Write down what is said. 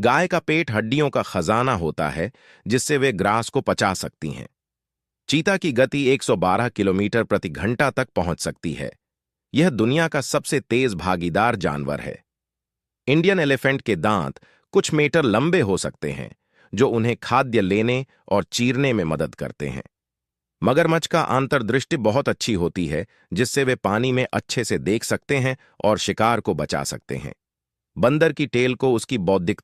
गाय का पेट हड्डियों का खजाना होता है जिससे वे ग्रास को पचा सकती हैं। चीता की गति 112 किलोमीटर प्रति घंटा तक पहुंच सकती है। यह दुनिया का सबसे तेज भागीदार जानवर है। इंडियन एलिफेंट के दांत कुछ मीटर लंबे हो सकते हैं, जो उन्हें खाद्य लेने और चीरने में मदद करते हैं। मगरमच्छ का अंतर्दृष्टि बहुत अच्छी होती है, जिससे वे पानी में अच्छे से देख सकते हैं और शिकार को बचा सकते हैं। बंदर की टेल को उसकी बौद्धिक